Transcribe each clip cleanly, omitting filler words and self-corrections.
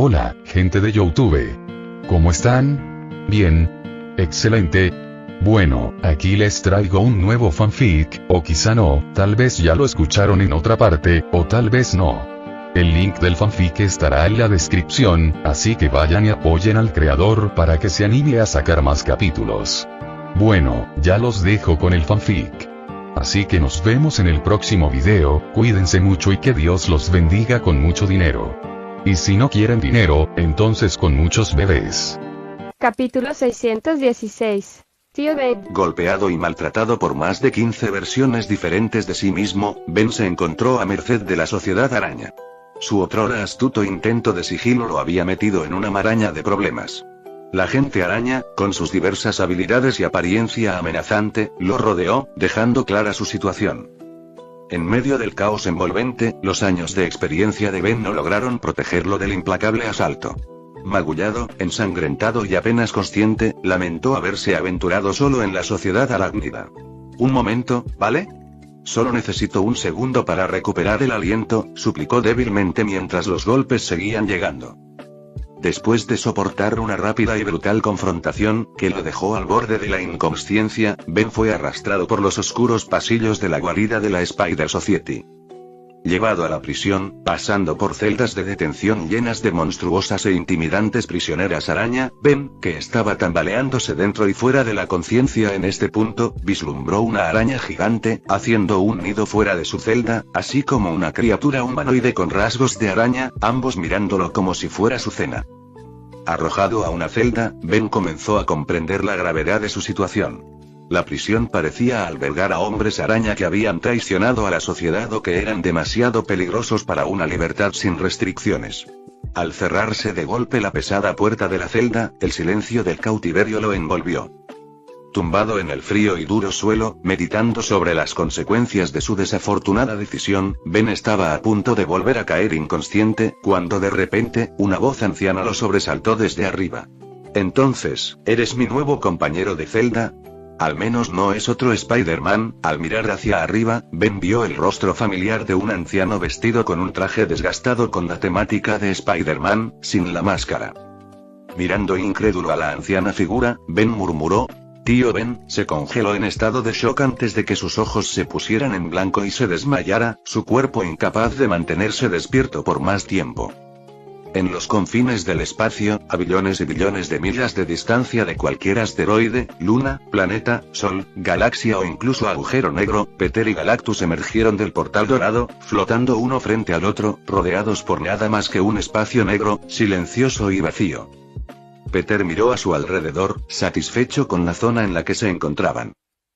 Hola, gente de YouTube. ¿Cómo están? Bien. Excelente. Bueno, aquí les traigo un nuevo fanfic, o quizá no, tal vez ya lo escucharon en otra parte, o tal vez no. El link del fanfic estará en la descripción, así que vayan y apoyen al creador para que se anime a sacar más capítulos. Bueno, ya los dejo con el fanfic. Así que nos vemos en el próximo video, cuídense mucho y que Dios los bendiga con mucho dinero. Y si no quieren dinero, entonces con muchos bebés. Capítulo 616. Tío Ben. Golpeado y maltratado por más de 15 versiones diferentes de sí mismo, Ben se encontró a merced de la Sociedad Araña. Su otrora astuto intento de sigilo lo había metido en una maraña de problemas. La gente araña, con sus diversas habilidades y apariencia amenazante, lo rodeó, dejando clara su situación. En medio del caos envolvente, los años de experiencia de Ben no lograron protegerlo del implacable asalto. Magullado, ensangrentado y apenas consciente, lamentó haberse aventurado solo en la sociedad arácnida. Un momento, ¿vale? Solo necesito un segundo para recuperar el aliento, suplicó débilmente mientras los golpes seguían llegando. Después de soportar una rápida y brutal confrontación, que lo dejó al borde de la inconsciencia, Ben fue arrastrado por los oscuros pasillos de la guarida de la Spider Society. Llevado a la prisión, pasando por celdas de detención llenas de monstruosas e intimidantes prisioneras araña, Ben, que estaba tambaleándose dentro y fuera de la conciencia en este punto, vislumbró una araña gigante, haciendo un nido fuera de su celda, así como una criatura humanoide con rasgos de araña, ambos mirándolo como si fuera su cena. Arrojado a una celda, Ben comenzó a comprender la gravedad de su situación. La prisión parecía albergar a hombres araña que habían traicionado a la sociedad o que eran demasiado peligrosos para una libertad sin restricciones. Al cerrarse de golpe la pesada puerta de la celda, el silencio del cautiverio lo envolvió. Tumbado en el frío y duro suelo, meditando sobre las consecuencias de su desafortunada decisión, Ben estaba a punto de volver a caer inconsciente, cuando de repente, una voz anciana lo sobresaltó desde arriba. Entonces, ¿eres mi nuevo compañero de celda? Al menos no es otro Spider-Man. Al mirar hacia arriba, Ben vio el rostro familiar de un anciano vestido con un traje desgastado con la temática de Spider-Man, sin la máscara. Mirando incrédulo a la anciana figura, Ben murmuró: «Tío Ben», se congeló en estado de shock antes de que sus ojos se pusieran en blanco y se desmayara, su cuerpo incapaz de mantenerse despierto por más tiempo. En los confines del espacio, a billones y billones de millas de distancia de cualquier asteroide, luna, planeta, sol, galaxia o incluso agujero negro, Peter y Galactus emergieron del portal dorado, flotando uno frente al otro, rodeados por nada más que un espacio negro, silencioso y vacío. Peter miró a su alrededor, satisfecho con la zona en la que se encontraban.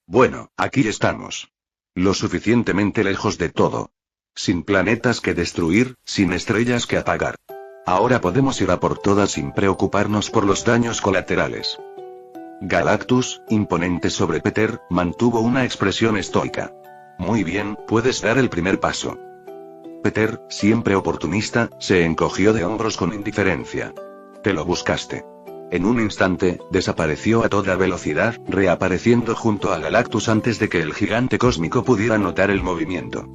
Bueno, aquí estamos. Lo suficientemente lejos de todo. Sin planetas que destruir, sin estrellas que apagar. Ahora podemos ir a por todas sin preocuparnos por los daños colaterales. Galactus, imponente sobre Peter, mantuvo una expresión estoica. Muy bien, puedes dar el primer paso. Peter, siempre oportunista, se encogió de hombros con indiferencia. Te lo buscaste. En un instante, desapareció a toda velocidad, reapareciendo junto a Galactus antes de que el gigante cósmico pudiera notar el movimiento.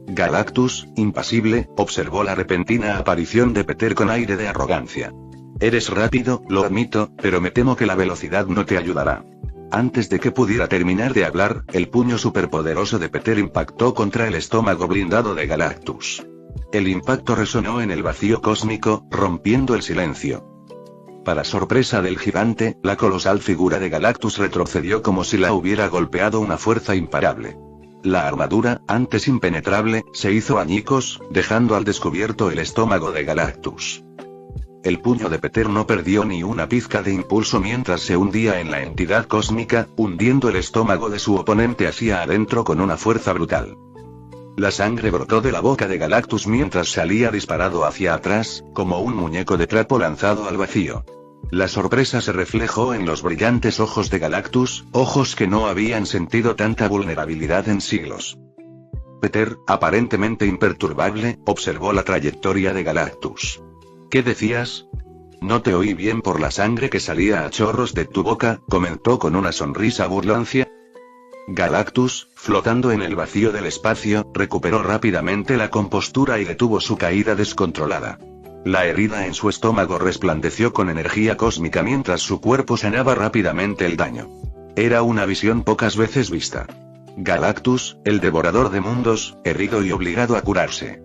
Galactus, impasible, observó la repentina aparición de Peter con aire de arrogancia. Eres rápido, lo admito, pero me temo que la velocidad no te ayudará. Antes de que pudiera terminar de hablar, el puño superpoderoso de Peter impactó contra el estómago blindado de Galactus. El impacto resonó en el vacío cósmico, rompiendo el silencio. Para sorpresa del gigante, la colosal figura de Galactus retrocedió como si la hubiera golpeado una fuerza imparable. La armadura, antes impenetrable, se hizo añicos, dejando al descubierto el estómago de Galactus. El puño de Peter no perdió ni una pizca de impulso mientras se hundía en la entidad cósmica, hundiendo el estómago de su oponente hacia adentro con una fuerza brutal. La sangre brotó de la boca de Galactus mientras salía disparado hacia atrás, como un muñeco de trapo lanzado al vacío. La sorpresa se reflejó en los brillantes ojos de Galactus, ojos que no habían sentido tanta vulnerabilidad en siglos. Peter, aparentemente imperturbable, observó la trayectoria de Galactus. ¿Qué decías? No te oí bien por la sangre que salía a chorros de tu boca, comentó con una sonrisa burlancia. Galactus, flotando en el vacío del espacio, recuperó rápidamente la compostura y detuvo su caída descontrolada. La herida en su estómago resplandeció con energía cósmica mientras su cuerpo sanaba rápidamente el daño. Era una visión pocas veces vista. Galactus, el devorador de mundos, herido y obligado a curarse.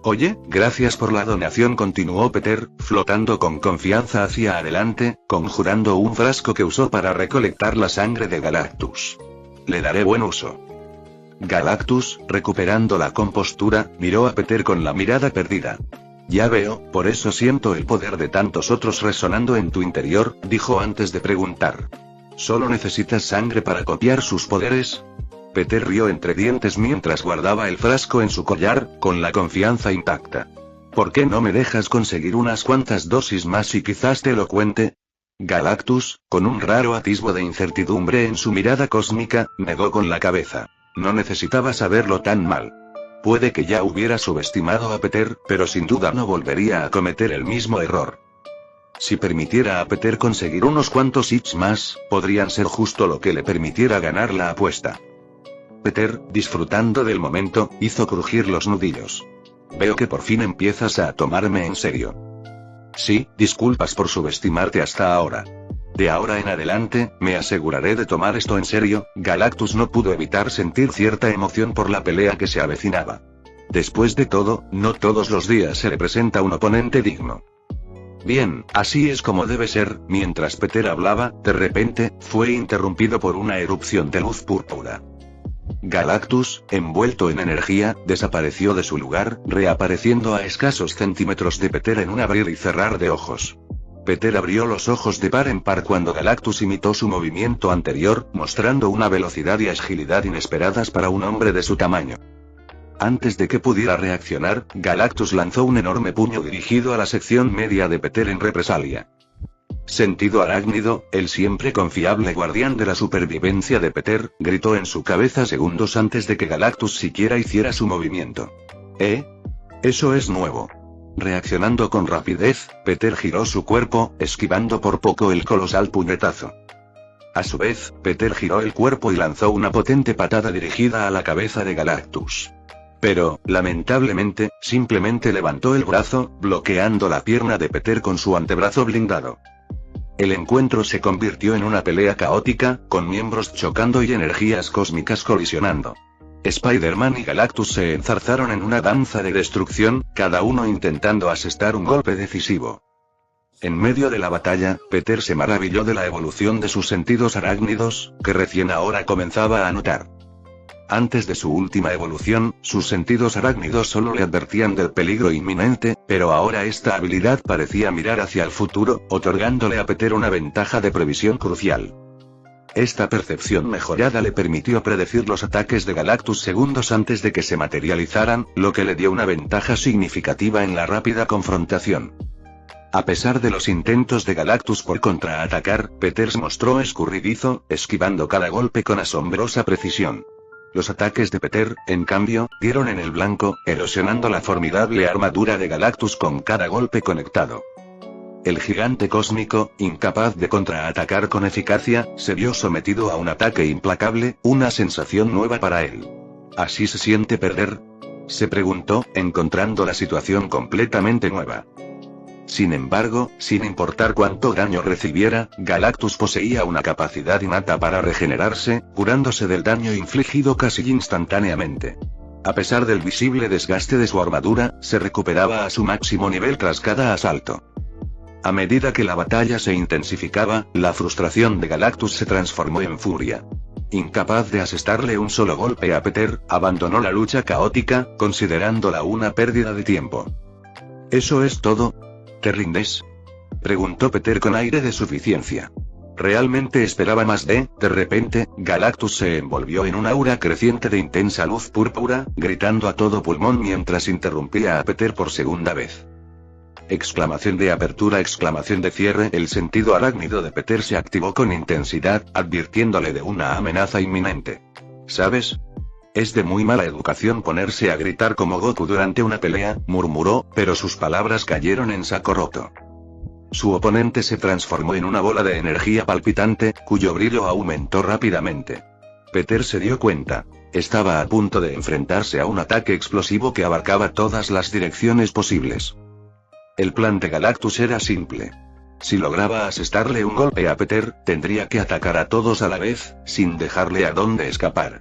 Oye, gracias por la donación, continuó Peter, flotando con confianza hacia adelante, conjurando un frasco que usó para recolectar la sangre de Galactus. Le daré buen uso. Galactus, recuperando la compostura, miró a Peter con la mirada perdida. Ya veo, por eso siento el poder de tantos otros resonando en tu interior, dijo antes de preguntar. ¿Solo necesitas sangre para copiar sus poderes? Peter rió entre dientes mientras guardaba el frasco en su collar, con la confianza intacta. ¿Por qué no me dejas conseguir unas cuantas dosis más y quizás te lo cuente? Galactus, con un raro atisbo de incertidumbre en su mirada cósmica, negó con la cabeza. No necesitaba saberlo tan mal. Puede que ya hubiera subestimado a Peter, pero sin duda no volvería a cometer el mismo error. Si permitiera a Peter conseguir unos cuantos hits más, podrían ser justo lo que le permitiera ganar la apuesta. Peter, disfrutando del momento, hizo crujir los nudillos. Veo que por fin empiezas a tomarme en serio. Sí, disculpas por subestimarte hasta ahora. De ahora en adelante, me aseguraré de tomar esto en serio. Galactus no pudo evitar sentir cierta emoción por la pelea que se avecinaba. Después de todo, no todos los días se le presenta un oponente digno. Bien, así es como debe ser. Mientras Peter hablaba, de repente, fue interrumpido por una erupción de luz púrpura. Galactus, envuelto en energía, desapareció de su lugar, reapareciendo a escasos centímetros de Peter en un abrir y cerrar de ojos. Peter abrió los ojos de par en par cuando Galactus imitó su movimiento anterior, mostrando una velocidad y agilidad inesperadas para un hombre de su tamaño. Antes de que pudiera reaccionar, Galactus lanzó un enorme puño dirigido a la sección media de Peter en represalia. Sentido arácnido, el siempre confiable guardián de la supervivencia de Peter, gritó en su cabeza segundos antes de que Galactus siquiera hiciera su movimiento. Eso es nuevo. Reaccionando con rapidez, Peter giró su cuerpo, esquivando por poco el colosal puñetazo. A su vez, Peter giró el cuerpo y lanzó una potente patada dirigida a la cabeza de Galactus. Pero, lamentablemente, simplemente levantó el brazo, bloqueando la pierna de Peter con su antebrazo blindado. El encuentro se convirtió en una pelea caótica, con miembros chocando y energías cósmicas colisionando. Spider-Man y Galactus se enzarzaron en una danza de destrucción, cada uno intentando asestar un golpe decisivo. En medio de la batalla, Peter se maravilló de la evolución de sus sentidos arácnidos, que recién ahora comenzaba a notar. Antes de su última evolución, sus sentidos arácnidos solo le advertían del peligro inminente, pero ahora esta habilidad parecía mirar hacia el futuro, otorgándole a Peter una ventaja de previsión crucial. Esta percepción mejorada le permitió predecir los ataques de Galactus segundos antes de que se materializaran, lo que le dio una ventaja significativa en la rápida confrontación. A pesar de los intentos de Galactus por contraatacar, Peter se mostró escurridizo, esquivando cada golpe con asombrosa precisión. Los ataques de Peter, en cambio, dieron en el blanco, erosionando la formidable armadura de Galactus con cada golpe conectado. El gigante cósmico, incapaz de contraatacar con eficacia, se vio sometido a un ataque implacable, una sensación nueva para él. ¿Así se siente perder?, se preguntó, encontrando la situación completamente nueva. Sin embargo, sin importar cuánto daño recibiera, Galactus poseía una capacidad innata para regenerarse, curándose del daño infligido casi instantáneamente. A pesar del visible desgaste de su armadura, se recuperaba a su máximo nivel tras cada asalto. A medida que la batalla se intensificaba, la frustración de Galactus se transformó en furia. Incapaz de asestarle un solo golpe a Peter, abandonó la lucha caótica, considerándola una pérdida de tiempo. ¿Eso es todo? ¿Te rindes?, preguntó Peter con aire de suficiencia. Realmente esperaba más de repente, Galactus se envolvió en un aura creciente de intensa luz púrpura, gritando a todo pulmón mientras interrumpía a Peter por segunda vez. Exclamación de apertura, exclamación de cierre. El sentido arácnido de Peter se activó con intensidad, advirtiéndole de una amenaza inminente. ¿Sabes? Es de muy mala educación ponerse a gritar como Goku durante una pelea, murmuró, pero sus palabras cayeron en saco roto. Su oponente se transformó en una bola de energía palpitante, cuyo brillo aumentó rápidamente. Peter se dio cuenta. Estaba a punto de enfrentarse a un ataque explosivo que abarcaba todas las direcciones posibles. El plan de Galactus era simple. Si lograba asestarle un golpe a Peter, tendría que atacar a todos a la vez, sin dejarle a dónde escapar.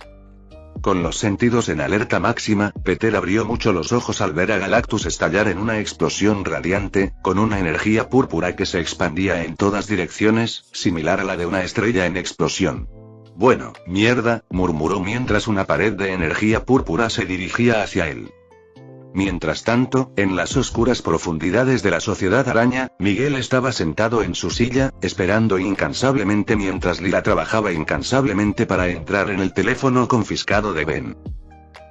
Con los sentidos en alerta máxima, Peter abrió mucho los ojos al ver a Galactus estallar en una explosión radiante, con una energía púrpura que se expandía en todas direcciones, similar a la de una estrella en explosión. Bueno, mierda, murmuró mientras una pared de energía púrpura se dirigía hacia él. Mientras tanto, en las oscuras profundidades de la Sociedad Araña, Miguel estaba sentado en su silla, esperando incansablemente mientras Lila trabajaba incansablemente para entrar en el teléfono confiscado de Ben.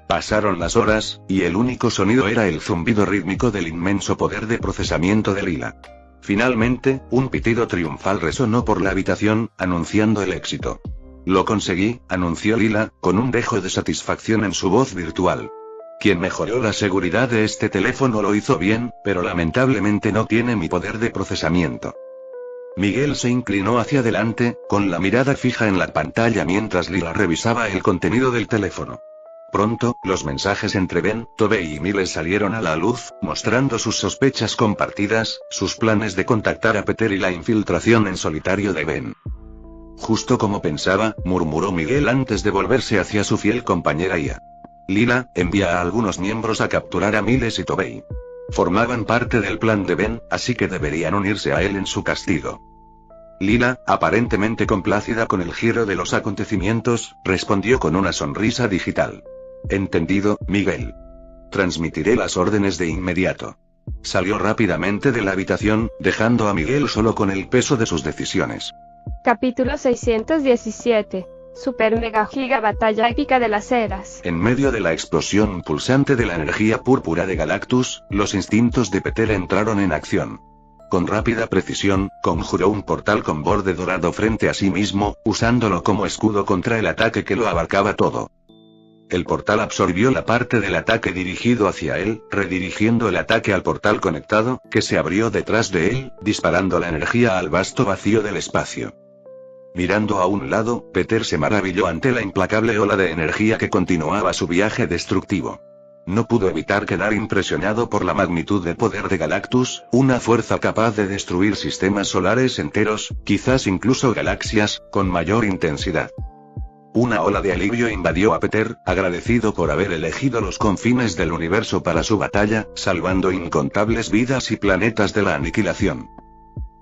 Pasaron las horas, y el único sonido era el zumbido rítmico del inmenso poder de procesamiento de Lila. Finalmente, un pitido triunfal resonó por la habitación, anunciando el éxito. Lo conseguí, anunció Lila, con un dejo de satisfacción en su voz virtual. Quien mejoró la seguridad de este teléfono lo hizo bien, pero lamentablemente no tiene mi poder de procesamiento. Miguel se inclinó hacia adelante, con la mirada fija en la pantalla mientras Lila revisaba el contenido del teléfono. Pronto, los mensajes entre Ben, Tobey y Miles salieron a la luz, mostrando sus sospechas compartidas, sus planes de contactar a Peter y la infiltración en solitario de Ben. Justo como pensaba, murmuró Miguel antes de volverse hacia su fiel compañera Ia. Lila, envía a algunos miembros a capturar a Miles y Tobey. Formaban parte del plan de Ben, así que deberían unirse a él en su castigo. Lila, aparentemente complacida con el giro de los acontecimientos, respondió con una sonrisa digital. Entendido, Miguel. Transmitiré las órdenes de inmediato. Salió rápidamente de la habitación, dejando a Miguel solo con el peso de sus decisiones. Capítulo 617. Super Mega Giga Batalla Épica de las Eras. En medio de la explosión pulsante de la energía púrpura de Galactus, los instintos de Peter entraron en acción. Con rápida precisión, conjuró un portal con borde dorado frente a sí mismo, usándolo como escudo contra el ataque que lo abarcaba todo. El portal absorbió la parte del ataque dirigido hacia él, redirigiendo el ataque al portal conectado, que se abrió detrás de él, disparando la energía al vasto vacío del espacio. Mirando a un lado, Peter se maravilló ante la implacable ola de energía que continuaba su viaje destructivo. No pudo evitar quedar impresionado por la magnitud del poder de Galactus, una fuerza capaz de destruir sistemas solares enteros, quizás incluso galaxias, con mayor intensidad. Una ola de alivio invadió a Peter, agradecido por haber elegido los confines del universo para su batalla, salvando incontables vidas y planetas de la aniquilación.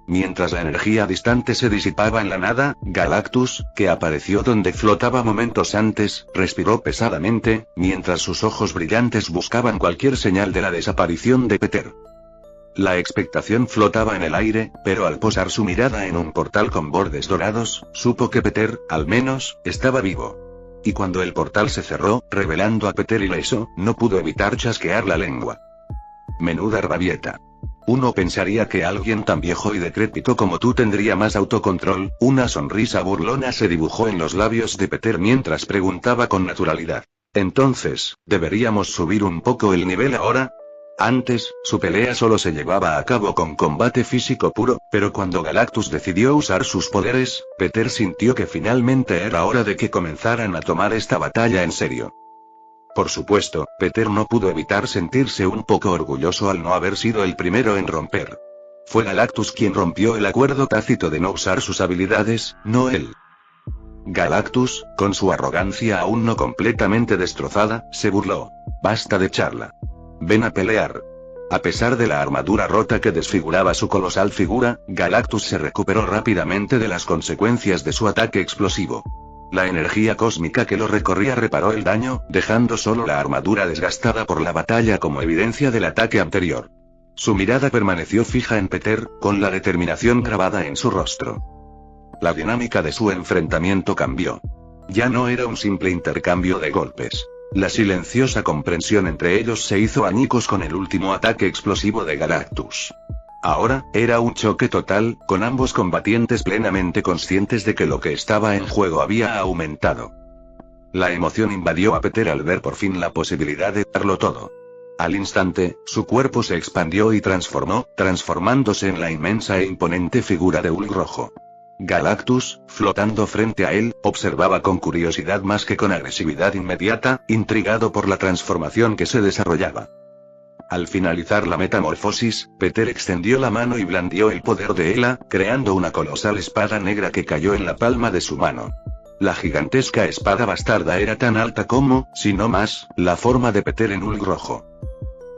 Mientras la energía distante se disipaba en la nada, Galactus, que apareció donde flotaba momentos antes, respiró pesadamente, mientras sus ojos brillantes buscaban cualquier señal de la desaparición de Peter. La expectación flotaba en el aire, pero al posar su mirada en un portal con bordes dorados, supo que Peter, al menos, estaba vivo. Y cuando el portal se cerró, revelando a Peter ileso, no pudo evitar chasquear la lengua. Menuda rabieta. Uno pensaría que alguien tan viejo y decrépito como tú tendría más autocontrol. Una sonrisa burlona se dibujó en los labios de Peter mientras preguntaba con naturalidad. Entonces, ¿deberíamos subir un poco el nivel ahora? Antes, su pelea solo se llevaba a cabo con combate físico puro, pero cuando Galactus decidió usar sus poderes, Peter sintió que finalmente era hora de que comenzaran a tomar esta batalla en serio. Por supuesto, Peter no pudo evitar sentirse un poco orgulloso al no haber sido el primero en romper. Fue Galactus quien rompió el acuerdo tácito de no usar sus habilidades, no él. Galactus, con su arrogancia aún no completamente destrozada, se burló. Basta de charla. Ven a pelear. A pesar de la armadura rota que desfiguraba su colosal figura, Galactus se recuperó rápidamente de las consecuencias de su ataque explosivo. La energía cósmica que lo recorría reparó el daño, dejando solo la armadura desgastada por la batalla como evidencia del ataque anterior. Su mirada permaneció fija en Peter, con la determinación grabada en su rostro. La dinámica de su enfrentamiento cambió. Ya no era un simple intercambio de golpes. La silenciosa comprensión entre ellos se hizo añicos con el último ataque explosivo de Galactus. Ahora, era un choque total, con ambos combatientes plenamente conscientes de que lo que estaba en juego había aumentado. La emoción invadió a Peter al ver por fin la posibilidad de darlo todo. Al instante, su cuerpo se expandió y transformándose en la inmensa e imponente figura de Hulk rojo. Galactus, flotando frente a él, observaba con curiosidad más que con agresividad inmediata, intrigado por la transformación que se desarrollaba. Al finalizar la metamorfosis, Peter extendió la mano y blandió el poder de Ela, creando una colosal espada negra que cayó en la palma de su mano. La gigantesca espada bastarda era tan alta como, si no más, la forma de Peter en Hulk rojo.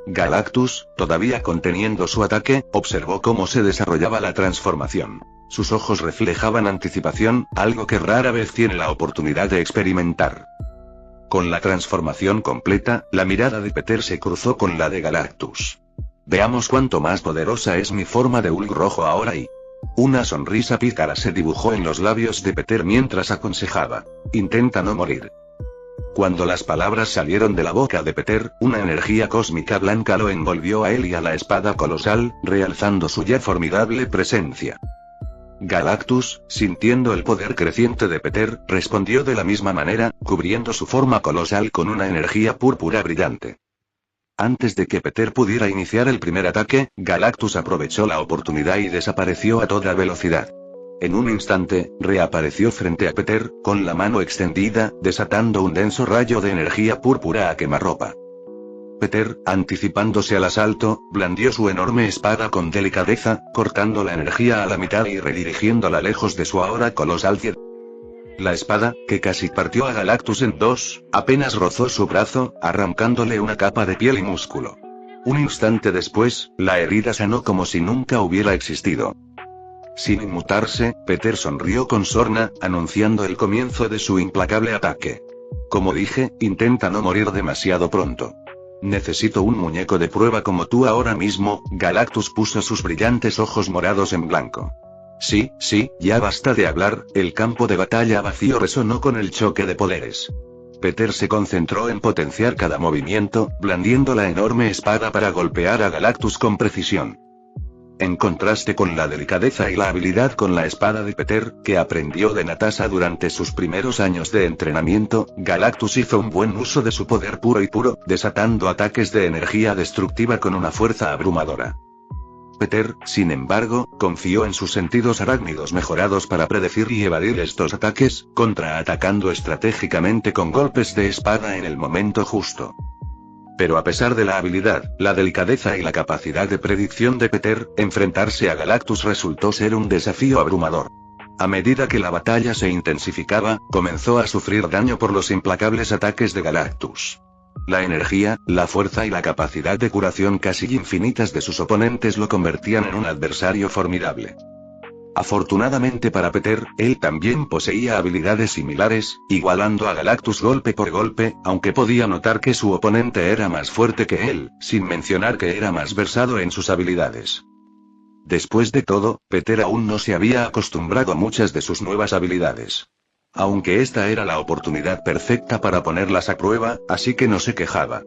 Galactus, todavía conteniendo su ataque, observó cómo se desarrollaba la transformación. Sus ojos reflejaban anticipación, algo que rara vez tiene la oportunidad de experimentar. Con la transformación completa, la mirada de Peter se cruzó con la de Galactus. Veamos cuánto más poderosa es mi forma de Hulk rojo ahora y... Una sonrisa pícara se dibujó en los labios de Peter mientras aconsejaba. Intenta no morir. Cuando las palabras salieron de la boca de Peter, una energía cósmica blanca lo envolvió a él y a la espada colosal, realzando su ya formidable presencia. Galactus, sintiendo el poder creciente de Peter, respondió de la misma manera, cubriendo su forma colosal con una energía púrpura brillante. Antes de que Peter pudiera iniciar el primer ataque, Galactus aprovechó la oportunidad y desapareció a toda velocidad. En un instante, reapareció frente a Peter, con la mano extendida, desatando un denso rayo de energía púrpura a quemarropa. Peter, anticipándose al asalto, blandió su enorme espada con delicadeza, cortando la energía a la mitad y redirigiéndola lejos de su ahora colosal cielo. La espada, que casi partió a Galactus en dos, apenas rozó su brazo, arrancándole una capa de piel y músculo. Un instante después, la herida sanó como si nunca hubiera existido. Sin inmutarse, Peter sonrió con sorna, anunciando el comienzo de su implacable ataque. Como dije, intenta no morir demasiado pronto. Necesito un muñeco de prueba como tú ahora mismo. Galactus puso sus brillantes ojos morados en blanco. Sí, ya basta de hablar. El campo de batalla vacío resonó con el choque de poderes. Peter se concentró en potenciar cada movimiento, blandiendo la enorme espada para golpear a Galactus con precisión. En contraste con la delicadeza y la habilidad con la espada de Peter, que aprendió de Natasha durante sus primeros años de entrenamiento, Galactus hizo un buen uso de su poder puro y puro, desatando ataques de energía destructiva con una fuerza abrumadora. Peter, sin embargo, confió en sus sentidos arácnidos mejorados para predecir y evadir estos ataques, contraatacando estratégicamente con golpes de espada en el momento justo. Pero a pesar de la habilidad, la delicadeza y la capacidad de predicción de Peter, enfrentarse a Galactus resultó ser un desafío abrumador. A medida que la batalla se intensificaba, comenzó a sufrir daño por los implacables ataques de Galactus. La energía, la fuerza y la capacidad de curación casi infinitas de sus oponentes lo convertían en un adversario formidable. Afortunadamente para Peter, él también poseía habilidades similares, igualando a Galactus golpe por golpe, aunque podía notar que su oponente era más fuerte que él, sin mencionar que era más versado en sus habilidades. Después de todo, Peter aún no se había acostumbrado a muchas de sus nuevas habilidades. Aunque esta era la oportunidad perfecta para ponerlas a prueba, así que no se quejaba.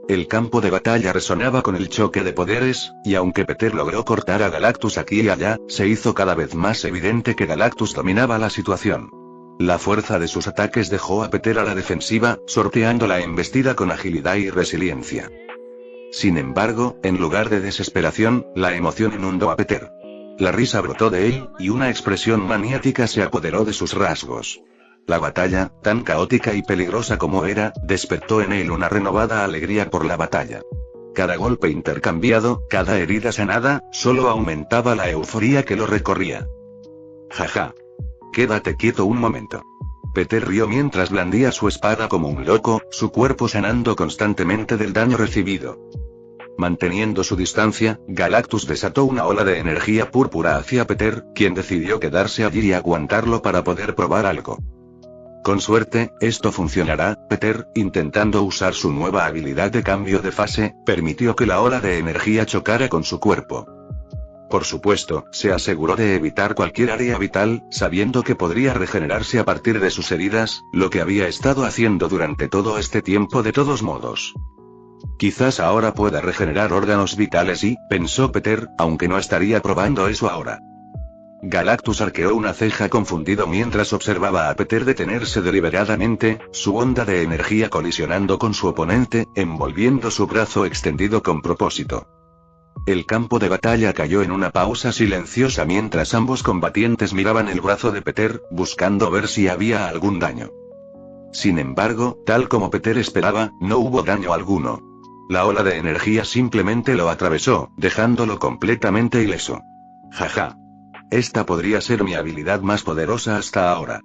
El campo de batalla resonaba con el choque de poderes, y aunque Peter logró cortar a Galactus aquí y allá, se hizo cada vez más evidente que Galactus dominaba la situación. La fuerza de sus ataques dejó a Peter a la defensiva, sorteando la embestida con agilidad y resiliencia. Sin embargo, en lugar de desesperación, la emoción inundó a Peter. La risa brotó de él, y una expresión maniática se apoderó de sus rasgos. La batalla, tan caótica y peligrosa como era, despertó en él una renovada alegría por la batalla. Cada golpe intercambiado, cada herida sanada, solo aumentaba la euforía que lo recorría. Jaja. Quédate quieto un momento. Peter rió mientras blandía su espada como un loco, su cuerpo sanando constantemente del daño recibido. Manteniendo su distancia, Galactus desató una ola de energía púrpura hacia Peter, quien decidió quedarse allí y aguantarlo para poder probar algo. Con suerte, esto funcionará. Peter, intentando usar su nueva habilidad de cambio de fase, permitió que la ola de energía chocara con su cuerpo. Por supuesto, se aseguró de evitar cualquier área vital, sabiendo que podría regenerarse a partir de sus heridas, lo que había estado haciendo durante todo este tiempo de todos modos. Quizás ahora pueda regenerar órganos vitales y, pensó Peter, aunque no estaría probando eso ahora. Galactus arqueó una ceja confundido mientras observaba a Peter detenerse deliberadamente, su onda de energía colisionando con su oponente, envolviendo su brazo extendido con propósito. El campo de batalla cayó en una pausa silenciosa mientras ambos combatientes miraban el brazo de Peter, buscando ver si había algún daño. Sin embargo, tal como Peter esperaba, no hubo daño alguno. La ola de energía simplemente lo atravesó, dejándolo completamente ileso. Jaja. Esta podría ser mi habilidad más poderosa hasta ahora.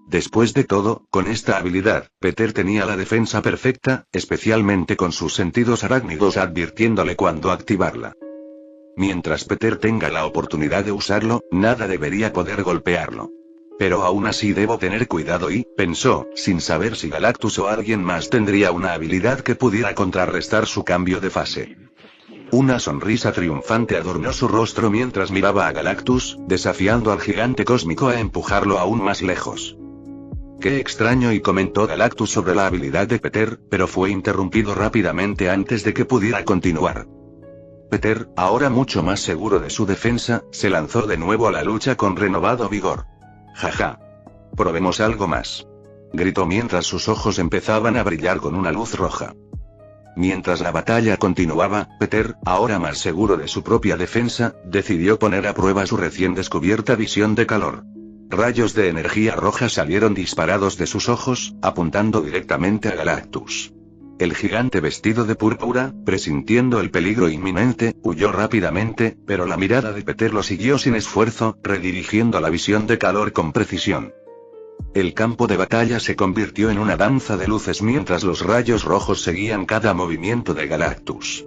Después de todo, con esta habilidad, Peter tenía la defensa perfecta, especialmente con sus sentidos arácnidos advirtiéndole cuándo activarla. Mientras Peter tenga la oportunidad de usarlo, nada debería poder golpearlo. Pero aún así debo tener cuidado y, pensó, sin saber si Galactus o alguien más tendría una habilidad que pudiera contrarrestar su cambio de fase. Una sonrisa triunfante adornó su rostro mientras miraba a Galactus, desafiando al gigante cósmico a empujarlo aún más lejos. Qué extraño, y comentó Galactus sobre la habilidad de Peter, pero fue interrumpido rápidamente antes de que pudiera continuar. Peter, ahora mucho más seguro de su defensa, se lanzó de nuevo a la lucha con renovado vigor. Jaja. Probemos algo más. Gritó mientras sus ojos empezaban a brillar con una luz roja. Mientras la batalla continuaba, Peter, ahora más seguro de su propia defensa, decidió poner a prueba su recién descubierta visión de calor. Rayos de energía roja salieron disparados de sus ojos, apuntando directamente a Galactus. El gigante vestido de púrpura, presintiendo el peligro inminente, huyó rápidamente, pero la mirada de Peter lo siguió sin esfuerzo, redirigiendo la visión de calor con precisión. El campo de batalla se convirtió en una danza de luces mientras los rayos rojos seguían cada movimiento de Galactus.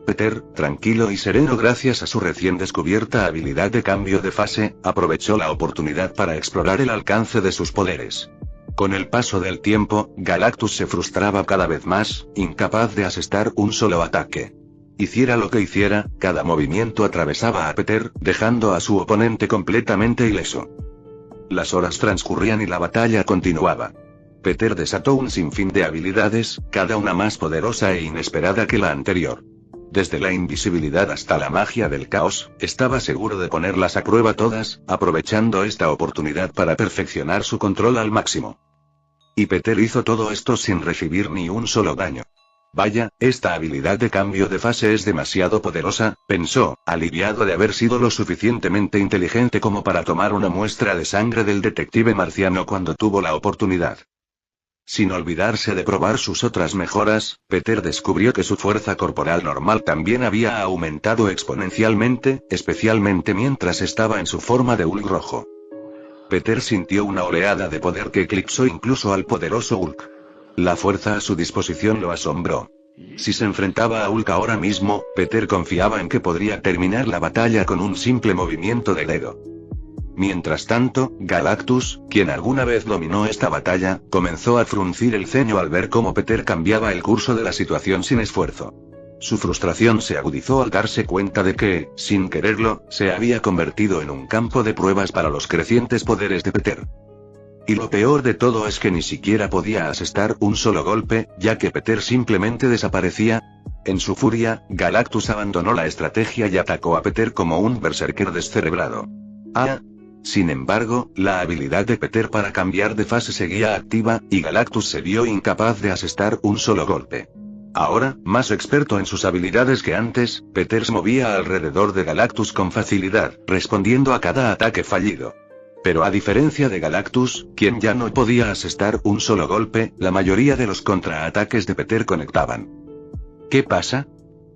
Peter, tranquilo y sereno gracias a su recién descubierta habilidad de cambio de fase, aprovechó la oportunidad para explorar el alcance de sus poderes. Con el paso del tiempo, Galactus se frustraba cada vez más, incapaz de asestar un solo ataque. Hiciera lo que hiciera, cada movimiento atravesaba a Peter, dejando a su oponente completamente ileso. Las horas transcurrían y la batalla continuaba. Peter desató un sinfín de habilidades, cada una más poderosa e inesperada que la anterior. Desde la invisibilidad hasta la magia del caos, estaba seguro de ponerlas a prueba todas, aprovechando esta oportunidad para perfeccionar su control al máximo. Y Peter hizo todo esto sin recibir ni un solo daño. Vaya, esta habilidad de cambio de fase es demasiado poderosa, pensó, aliviado de haber sido lo suficientemente inteligente como para tomar una muestra de sangre del detective marciano cuando tuvo la oportunidad. Sin olvidarse de probar sus otras mejoras, Peter descubrió que su fuerza corporal normal también había aumentado exponencialmente, especialmente mientras estaba en su forma de Hulk rojo. Peter sintió una oleada de poder que eclipsó incluso al poderoso Hulk. La fuerza a su disposición lo asombró. Si se enfrentaba a Hulk ahora mismo, Peter confiaba en que podría terminar la batalla con un simple movimiento de dedo. Mientras tanto, Galactus, quien alguna vez dominó esta batalla, comenzó a fruncir el ceño al ver cómo Peter cambiaba el curso de la situación sin esfuerzo. Su frustración se agudizó al darse cuenta de que, sin quererlo, se había convertido en un campo de pruebas para los crecientes poderes de Peter. Y lo peor de todo es que ni siquiera podía asestar un solo golpe, ya que Peter simplemente desaparecía. En su furia, Galactus abandonó la estrategia y atacó a Peter como un berserker descerebrado. Sin embargo, la habilidad de Peter para cambiar de fase seguía activa, y Galactus se vio incapaz de asestar un solo golpe. Ahora, más experto en sus habilidades que antes, Peter se movía alrededor de Galactus con facilidad, respondiendo a cada ataque fallido. Pero a diferencia de Galactus, quien ya no podía asestar un solo golpe, la mayoría de los contraataques de Peter conectaban. ¿Qué pasa?,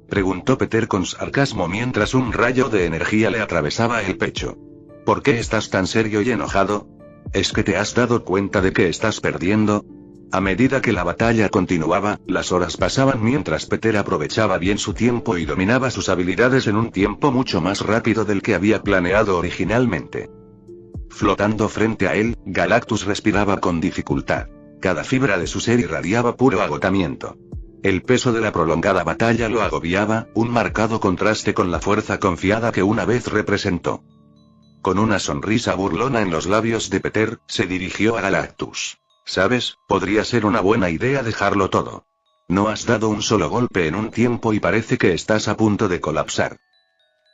preguntó Peter con sarcasmo mientras un rayo de energía le atravesaba el pecho. ¿Por qué estás tan serio y enojado? ¿Es que te has dado cuenta de que estás perdiendo? A medida que la batalla continuaba, las horas pasaban mientras Peter aprovechaba bien su tiempo y dominaba sus habilidades en un tiempo mucho más rápido del que había planeado originalmente. Flotando frente a él, Galactus respiraba con dificultad. Cada fibra de su ser irradiaba puro agotamiento. El peso de la prolongada batalla lo agobiaba, un marcado contraste con la fuerza confiada que una vez representó. Con una sonrisa burlona en los labios de Peter, se dirigió a Galactus. ¿Sabes? Podría ser una buena idea dejarlo todo. No has dado un solo golpe en un tiempo y parece que estás a punto de colapsar.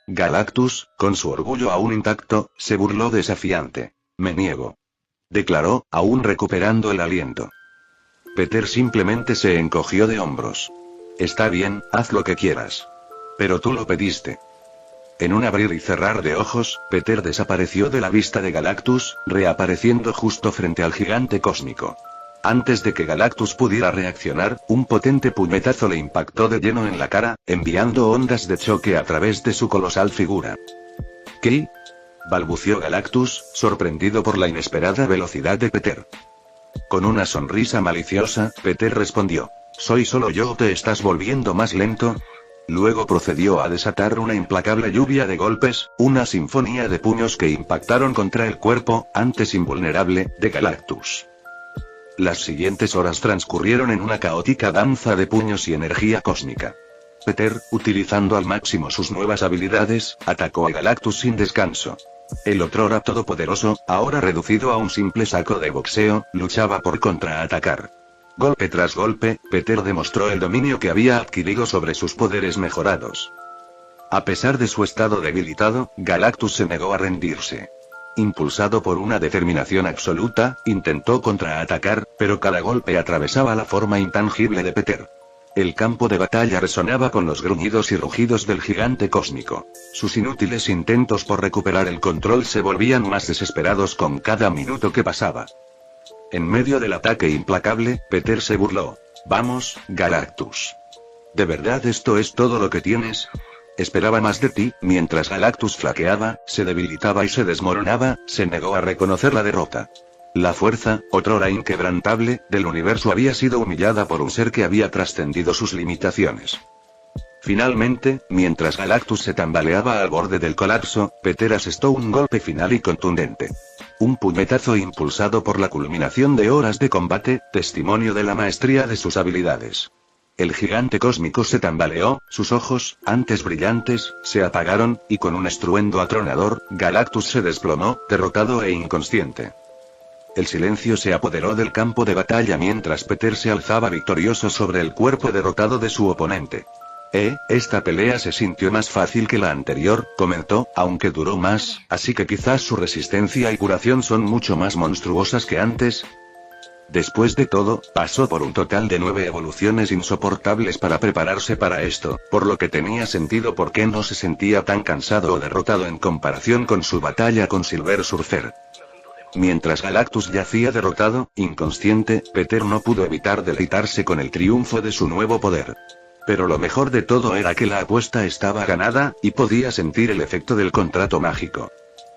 Galactus, con su orgullo aún intacto, se burló desafiante. Me niego. Declaró, aún recuperando el aliento. Peter simplemente se encogió de hombros. Está bien, haz lo que quieras. Pero tú lo pediste. En un abrir y cerrar de ojos, Peter desapareció de la vista de Galactus, reapareciendo justo frente al gigante cósmico. Antes de que Galactus pudiera reaccionar, un potente puñetazo le impactó de lleno en la cara, enviando ondas de choque a través de su colosal figura. ¿Qué? Balbució Galactus, sorprendido por la inesperada velocidad de Peter. Con una sonrisa maliciosa, Peter respondió: ¿Soy solo yo o te estás volviendo más lento? Luego procedió a desatar una implacable lluvia de golpes, una sinfonía de puños que impactaron contra el cuerpo, antes invulnerable, de Galactus. Las siguientes horas transcurrieron en una caótica danza de puños y energía cósmica. Peter, utilizando al máximo sus nuevas habilidades, atacó a Galactus sin descanso. El otrora todopoderoso, ahora reducido a un simple saco de boxeo, luchaba por contraatacar. Golpe tras golpe, Peter demostró el dominio que había adquirido sobre sus poderes mejorados. A pesar de su estado debilitado, Galactus se negó a rendirse. Impulsado por una determinación absoluta, intentó contraatacar, pero cada golpe atravesaba la forma intangible de Peter. El campo de batalla resonaba con los gruñidos y rugidos del gigante cósmico. Sus inútiles intentos por recuperar el control se volvían más desesperados con cada minuto que pasaba. En medio del ataque implacable, Peter se burló. «Vamos, Galactus. ¿De verdad esto es todo lo que tienes? Esperaba más de ti». Mientras Galactus flaqueaba, se debilitaba y se desmoronaba, se negó a reconocer la derrota. La fuerza, otrora inquebrantable, del universo había sido humillada por un ser que había trascendido sus limitaciones. Finalmente, mientras Galactus se tambaleaba al borde del colapso, Peter asestó un golpe final y contundente. Un puñetazo impulsado por la culminación de horas de combate, testimonio de la maestría de sus habilidades. El gigante cósmico se tambaleó, sus ojos, antes brillantes, se apagaron, y con un estruendo atronador, Galactus se desplomó, derrotado e inconsciente. El silencio se apoderó del campo de batalla mientras Peter se alzaba victorioso sobre el cuerpo derrotado de su oponente. Esta pelea se sintió más fácil que la anterior, comentó, aunque duró más, así que quizás su resistencia y curación son mucho más monstruosas que antes. Después de todo, pasó por un total de 9 evoluciones insoportables para prepararse para esto, por lo que tenía sentido por qué no se sentía tan cansado o derrotado en comparación con su batalla con Silver Surfer. Mientras Galactus yacía derrotado, inconsciente, Peter no pudo evitar deleitarse con el triunfo de su nuevo poder. Pero lo mejor de todo era que la apuesta estaba ganada, y podía sentir el efecto del contrato mágico.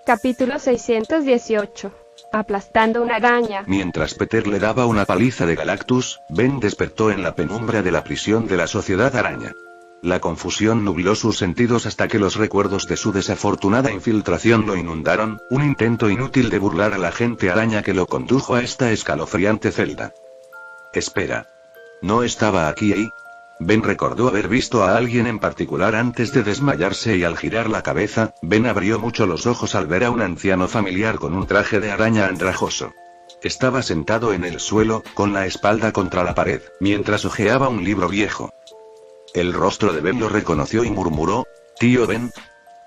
Capítulo 618. Aplastando una araña. Mientras Peter le daba una paliza de Galactus, Ben despertó en la penumbra de la prisión de la Sociedad Araña. La confusión nubló sus sentidos hasta que los recuerdos de su desafortunada infiltración lo inundaron, un intento inútil de burlar a la gente araña que lo condujo a esta escalofriante celda. Espera. ¿No estaba aquí? Ben recordó haber visto a alguien en particular antes de desmayarse y al girar la cabeza, Ben abrió mucho los ojos al ver a un anciano familiar con un traje de araña andrajoso. Estaba sentado en el suelo, con la espalda contra la pared, mientras hojeaba un libro viejo. El rostro de Ben lo reconoció y murmuró: «Tío Ben.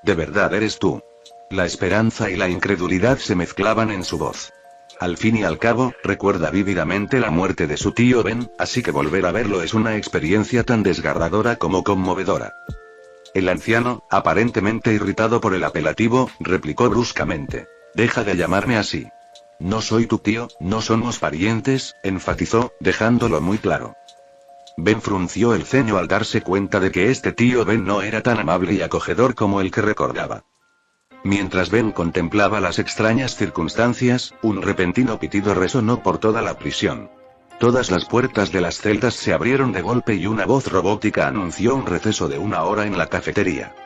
¿De verdad eres tú?». La esperanza y la incredulidad se mezclaban en su voz. Al fin y al cabo, recuerda vívidamente la muerte de su tío Ben, así que volver a verlo es una experiencia tan desgarradora como conmovedora. El anciano, aparentemente irritado por el apelativo, replicó bruscamente: «Deja de llamarme así. No soy tu tío, no somos parientes», enfatizó, dejándolo muy claro. Ben frunció el ceño al darse cuenta de que este tío Ben no era tan amable y acogedor como el que recordaba. Mientras Ben contemplaba las extrañas circunstancias, un repentino pitido resonó por toda la prisión. Todas las puertas de las celdas se abrieron de golpe y una voz robótica anunció un receso de 1 hora en la cafetería.